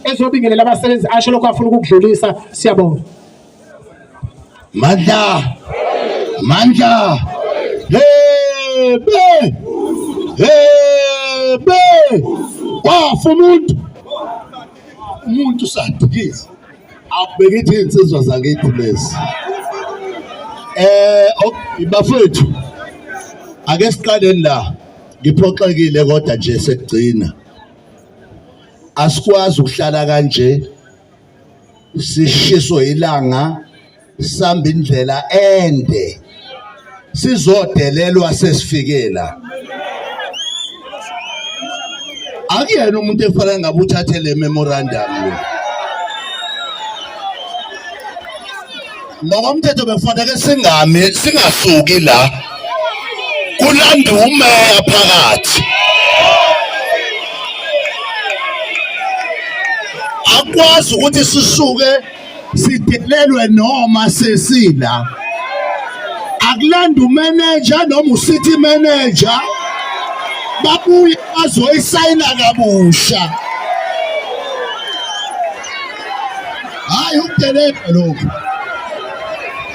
ezobingelela abasebenzi asho lokho afuna ukukudlulisa. Siyabonga. Mandla hebe wafa umuntu sadikisa abhekithi insizwa zakithi lezi. Bafethu ake siqaleni la, ngiphoxekile kodwa nje sekugcina asikwazi ukuhlala kanje sishiso ilanga sihamba indlela ende sizodelelwa sesifikela. Akuyena umuntu efanele ngabe uthathe le memorandum lo. Ngokomthetho bekufanele singasuki la kulanda umeya phakathi. Akwazi ukuthi sisuke sidelelwe noma sesila. Akulanda umanager noma ucity manager babuye bazoyisayina kabusha. Hayi ukudelelwa lokho.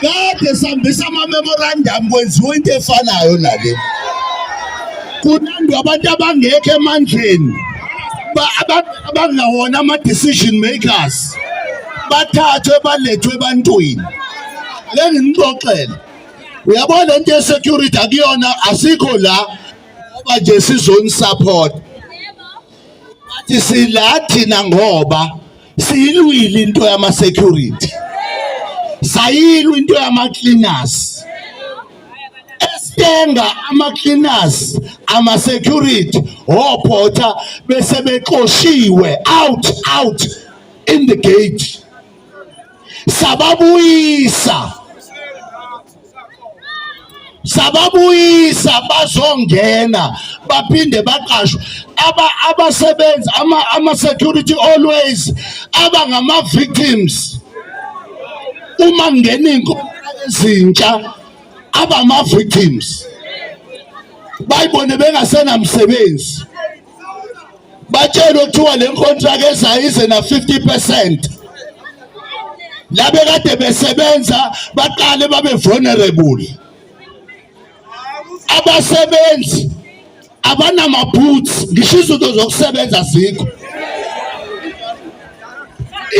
Kade sihambisa ama-memorandum kwenziwa into efanayo nale. Kunandwa abantu abangekho emandleni abangawona ama-decision makers bathathwe balethwe ebantwini. Ake ngixoxele, uyabona into ye-security akuyona, asikho la ngoba nje sizonisupport. Bathi sila thina ngoba siyilwile into yama-security, sayilwa into yama-cleaners, estenga ama-cleaners, ama-security, ophotha bese bexoshiwe out in the gate. Sababuyisa bazongena baphinde baqashwe. Abasebenzi ama-security always abangama-victims. Uma ngena inkontileka ezintsha abama-victims, bayibone bengasenamsebenzi, batshelwe kuthiwa le nkontileka ezayize na 50%. Labe kade besebenza baqale babe vulnerable. Abasebenzi abanama-boots, ngisho izinto zokusebenza zikho.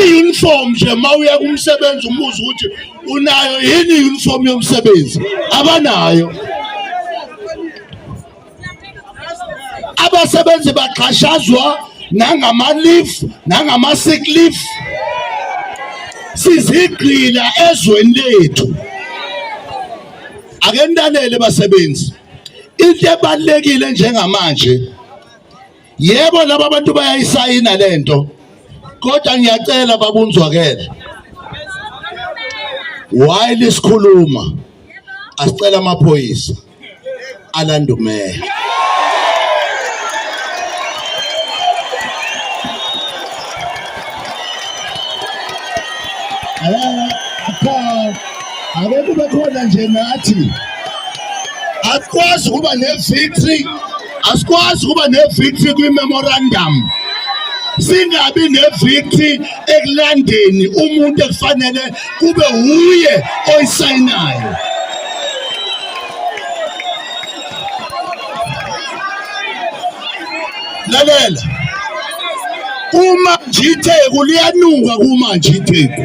I-uniform nje mawuya kumsebenzi umbuzo ukuthi unayo yini i-uniform yomsebenzi? Abanayo. Abasebenzi baxhashazwa nangama-leave, nangama-sick leave. Sizigqila ezweni lethu. Ake nilalele basebenzi, into ebalulekile njengamanje, yebo laba abantu bayayisayina lento, kodwa ngiyacela babunzwakele. While sikhuluma asicela amaphoyisa alanda umeya. Ake kube khona nje nathi asikwazi ukuba ne-victory kwi-memorandum, singabi ne-victory ekulandeni umuntu ekufanele kube huye oyisayinayo. Lalela, uManjitheku liyanuka kuManjitheku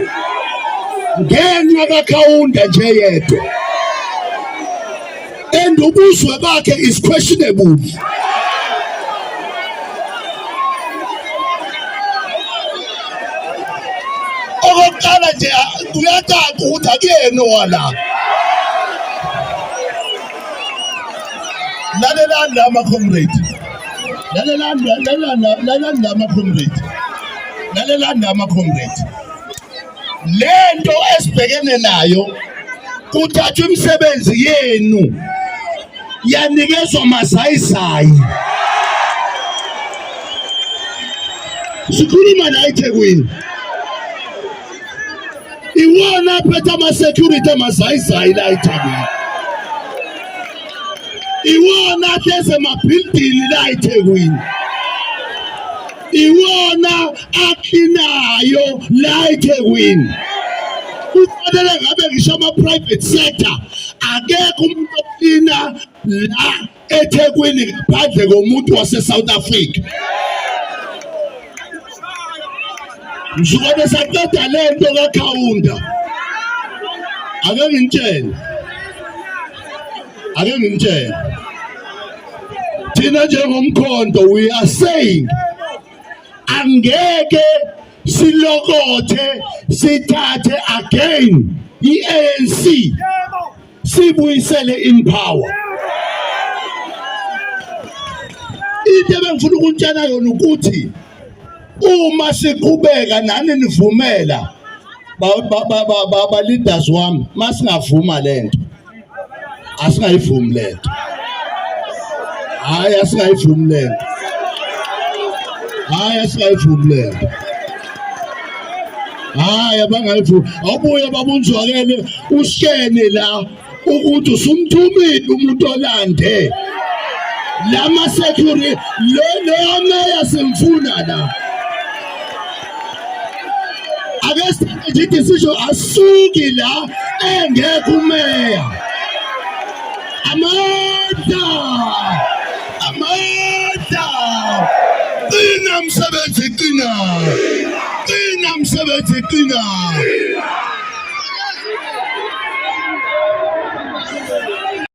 ngenxa kakhawunda nje yedwa, and ubuzwe bakhe is questionable. Okokuqala nje uyacaca ukuthi akuyena wala. Lalelani la ma-comrade, lalelani la ma-comrade. Lento esibhekene nayo kuthathwa imisebenzi yenu yanikezwa mazayizayi. Sikhuluma la eThekwini, iwona aphethe ama-security amazayizayi la eThekwini, iwona ahleze emabhilidini la eThekwini. iwona akhinayo la eThekwini. Kufanele ngabe ngisho ama-private sector akekho umuntu oklina la eThekwini ngaphandle komuntu wase-South Africa. Ngisukwane saqeda lento kakhawunda. Ake ngimtshele thina njengomkhonto we are saying angeke silokothe sithathe again i-ANC sibuyisele in power. Into ebengifuna ukutshela yona ukuthi uma siqhubeka nani nivumela ba leaders wami masingavuma lento asingayivumi lento. Hayi asingayivumi lento. Hayi asingayivumi lento. Hayi abangayivumi. Awubuye babunzwakele ushene la ukuthi usumthumile umuntu olande. Lama security lo iMeya simfuna la. Against the decision asuki la engekho uMeya. Amandla. Qina msebenzi qina.